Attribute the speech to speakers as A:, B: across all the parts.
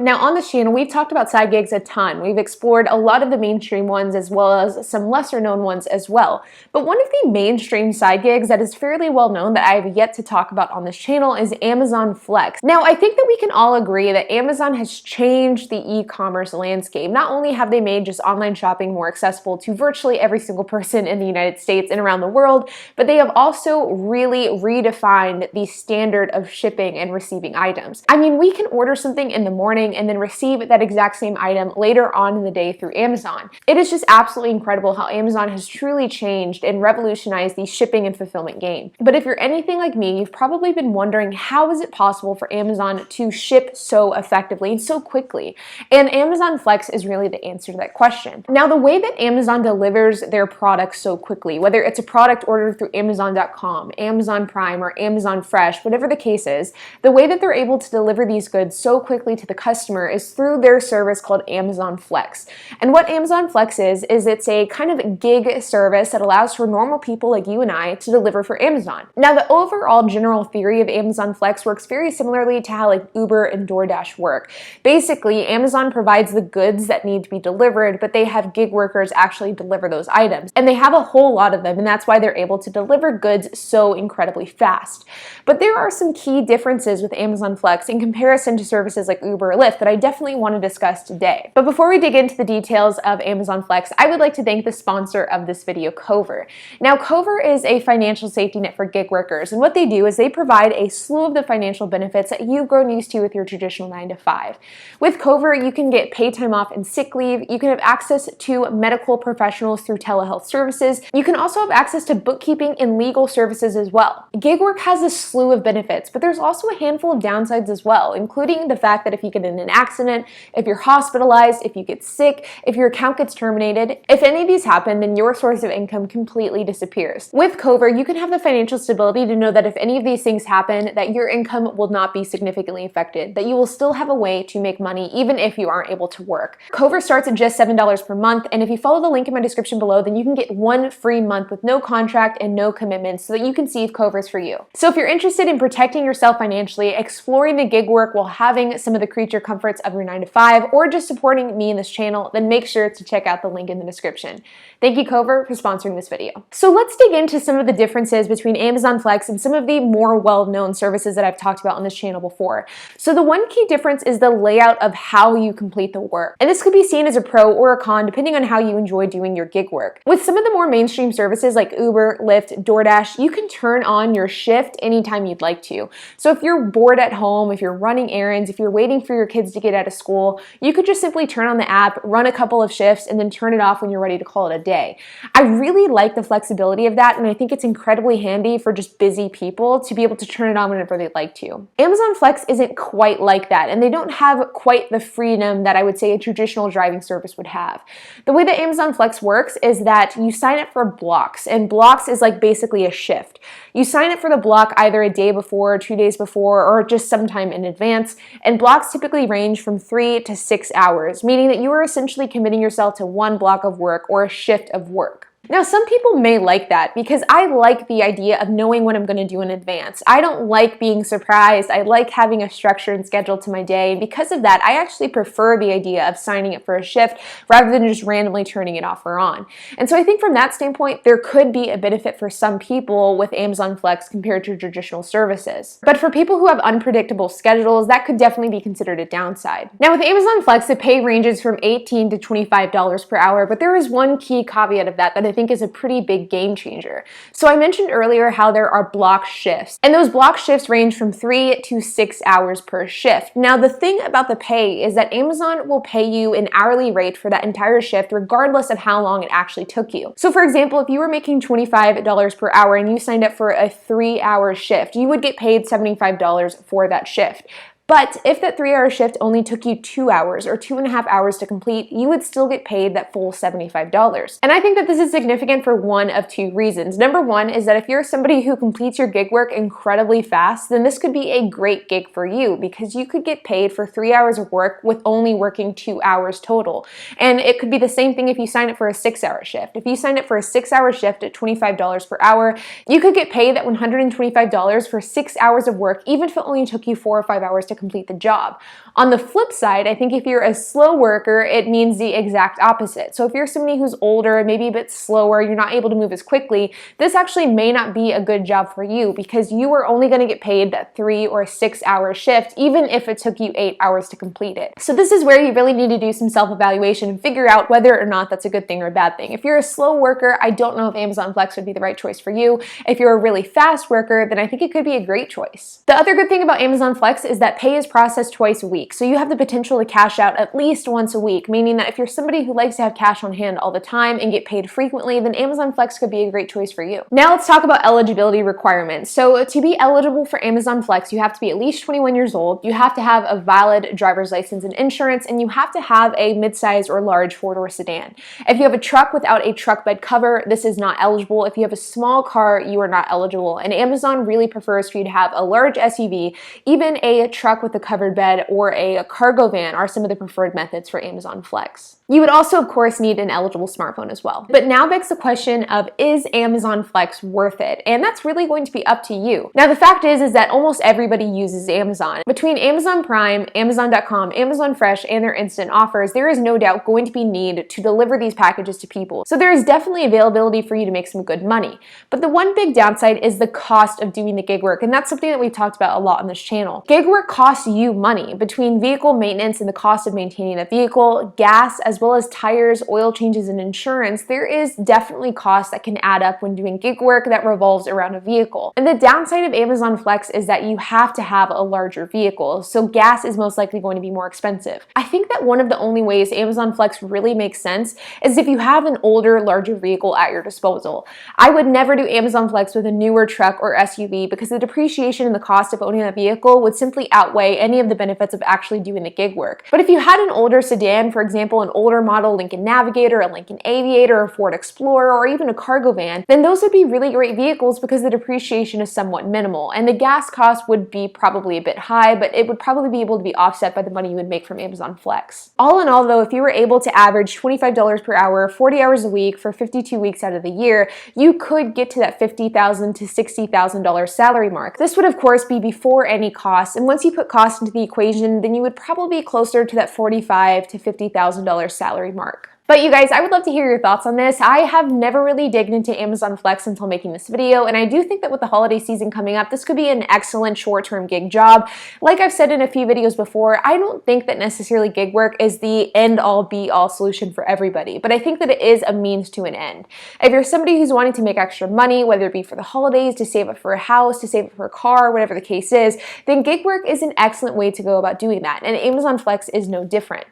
A: Now on this channel, we've talked about side gigs a ton. We've explored a lot of the mainstream ones as well as some lesser known ones as well. But one of the mainstream side gigs that is fairly well known that I have yet to talk about on this channel is Amazon Flex. Now I think that we can all agree that Amazon has changed the e-commerce landscape. Not only have they made just online shopping more accessible to virtually every single person in the United States and around the world, but they have also really redefined the standard of shipping and receiving items. I mean, we can order something in the morning and then receive that exact same item later on in the day through Amazon. It is just absolutely incredible how Amazon has truly changed and revolutionized the shipping and fulfillment game. But if you're anything like me, you've probably been wondering, how is it possible for Amazon to ship so effectively and so quickly? And Amazon Flex is really the answer to that question. Now, the way that Amazon delivers their products so quickly, whether it's a product ordered through Amazon.com, Amazon Prime, or Amazon Fresh, whatever the case is, the way that they're able to deliver these goods so quickly to the customer is through their service called Amazon Flex. And what Amazon Flex is it's a kind of gig service that allows for normal people like you and I to deliver for Amazon. Now, the overall general theory of Amazon Flex works very similarly to how like Uber and DoorDash work. Basically, Amazon provides the goods that need to be delivered, but they have gig workers actually deliver those items. And they have a whole lot of them, and that's why they're able to deliver goods so incredibly fast. But there are some key differences with Amazon Flex in comparison to services like Uber or Lyft that I definitely want to discuss today. But before we dig into the details of Amazon Flex, I would like to thank the sponsor of this video, Cover. Now, Cover is a financial safety net for gig workers, and what they do is they provide a slew of the financial benefits that you've grown used to with your traditional 9-to-5. With Cover, you can get paid time off and sick leave, you can have access to medical professionals through telehealth services, you can also have access to bookkeeping and legal services as well. Gig work has a slew of benefits, but there's also a handful of downsides as well, including the fact that if you get in an accident, if you're hospitalized, if you get sick, if your account gets terminated, if any of these happen, then your source of income completely disappears. With Cover, you can have the financial stability to know that if any of these things happen, that your income will not be significantly affected, that you will still have a way to make money even if you aren't able to work. Cover starts at just $7 per month, and if you follow the link in my description below, then you can get 1 free month with no contract and no commitment so that you can see if Cover is for you. So if you're interested in protecting yourself financially, exploring the gig work while having some of the creature comforts of your 9-to-5, or just supporting me in this channel, then make sure to check out the link in the description. Thank you, Cover, for sponsoring this video. So let's dig into some of the differences between Amazon Flex and some of the more well-known services that I've talked about on this channel before. So the one key difference is the layout of how you complete the work. And this could be seen as a pro or a con depending on how you enjoy doing your gig work. With some of the more mainstream services like Uber, Lyft, DoorDash, you can turn on your shift anytime you'd like to. So if you're bored at home, if you're running errands, if you're waiting for your kids to get out of school, you could just simply turn on the app, run a couple of shifts, and then turn it off when you're ready to call it a day. I really like the flexibility of that, and I think it's incredibly handy for just busy people to be able to turn it on whenever they'd like to. Amazon Flex isn't quite like that, and they don't have quite the freedom that I would say a traditional driving service would have. The way that Amazon Flex works is that you sign up for blocks, and blocks is like basically a shift. You sign up for the block either a day before, 2 days before, or just sometime in advance, and blocks typically range from 3 to 6 hours, meaning that you are essentially committing yourself to one block of work or a shift of work. Now, some people may like that because I like the idea of knowing what I'm going to do in advance. I don't like being surprised. I like having a structure and schedule to my day. And because of that, I actually prefer the idea of signing up for a shift rather than just randomly turning it off or on. And so I think from that standpoint, there could be a benefit for some people with Amazon Flex compared to traditional services. But for people who have unpredictable schedules, that could definitely be considered a downside. Now, with Amazon Flex, the pay ranges from $18 to $25 per hour, but there is one key caveat of that I think is a pretty big game changer. So I mentioned earlier how there are block shifts, and those block shifts range from 3 to 6 hours per shift. Now, the thing about the pay is that Amazon will pay you an hourly rate for that entire shift regardless of how long it actually took you. So for example, if you were making $25 per hour and you signed up for a 3-hour shift, you would get paid $75 for that shift. But if that 3-hour shift only took you 2 hours or 2.5 hours to complete, you would still get paid that full $75. And I think that this is significant for one of two reasons. Number one is that if you're somebody who completes your gig work incredibly fast, then this could be a great gig for you because you could get paid for 3 hours of work with only working 2 hours total. And it could be the same thing if you sign up for a 6-hour shift. If you signed up for a 6-hour shift at $25 per hour, you could get paid that $125 for 6 hours of work, even if it only took you 4 or 5 hours to complete the job. On the flip side, I think if you're a slow worker, it means the exact opposite. So if you're somebody who's older, maybe a bit slower, you're not able to move as quickly, this actually may not be a good job for you because you are only going to get paid that 3 or 6 hour shift, even if it took you 8 hours to complete it. So this is where you really need to do some self-evaluation and figure out whether or not that's a good thing or a bad thing. If you're a slow worker, I don't know if Amazon Flex would be the right choice for you. If you're a really fast worker, then I think it could be a great choice. The other good thing about Amazon Flex is that pay is processed twice a week. So you have the potential to cash out at least once a week, meaning that if you're somebody who likes to have cash on hand all the time and get paid frequently, then Amazon Flex could be a great choice for you. Now let's talk about eligibility requirements. So to be eligible for Amazon Flex, you have to be at least 21 years old, you have to have a valid driver's license and insurance, and you have to have a midsize or large four-door sedan. If you have a truck without a truck bed cover, this is not eligible. If you have a small car, you are not eligible. And Amazon really prefers for you to have a large SUV, even a truck with a covered bed or a cargo van are some of the preferred methods for Amazon Flex. You would also, of course, need an eligible smartphone as well. But now begs the question of, is Amazon Flex worth it? And that's really going to be up to you. Now, the fact is that almost everybody uses Amazon. Between Amazon Prime, Amazon.com, Amazon Fresh, and their instant offers, there is no doubt going to be need to deliver these packages to people. So there is definitely availability for you to make some good money. But the one big downside is the cost of doing the gig work, and that's something that we've talked about a lot on this channel. Gig work costs you money between vehicle maintenance and the cost of maintaining the vehicle, gas, as well as tires, oil changes, and insurance. There is definitely costs that can add up when doing gig work that revolves around a vehicle. And the downside of Amazon Flex is that you have to have a larger vehicle, so gas is most likely going to be more expensive. I think that one of the only ways Amazon Flex really makes sense is if you have an older, larger vehicle at your disposal. I would never do Amazon Flex with a newer truck or SUV because the depreciation and the cost of owning that vehicle would simply outweigh any of the benefits of actually doing the gig work. But if you had an older sedan, for example, an older model Lincoln Navigator, a Lincoln Aviator, a Ford Explorer, or even a cargo van, then those would be really great vehicles because the depreciation is somewhat minimal, and the gas cost would be probably a bit high, but it would probably be able to be offset by the money you would make from Amazon Flex. All in all, though, if you were able to average $25 per hour, 40 hours a week for 52 weeks out of the year, you could get to that $50,000 to $60,000 salary mark. This would, of course, be before any costs, and once you put costs into the equation, then you would probably be closer to that $45,000 to $50,000 salary mark. But you guys, I would love to hear your thoughts on this. I have never really digged into Amazon Flex until making this video, and I do think that with the holiday season coming up, this could be an excellent short-term gig job. Like I've said in a few videos before, I don't think that necessarily gig work is the end-all be-all solution for everybody, but I think that it is a means to an end. If you're somebody who's wanting to make extra money, whether it be for the holidays, to save up for a house, to save up for a car, whatever the case is, then gig work is an excellent way to go about doing that, and Amazon Flex is no different.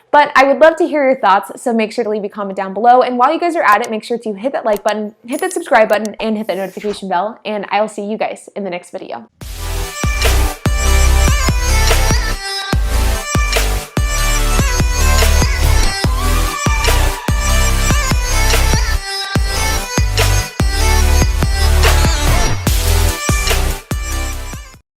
A: But I would love to hear your thoughts, so make sure to leave a comment down below. And while you guys are at it, make sure to hit that like button, hit that subscribe button, and hit that notification bell. And I'll see you guys in the next video.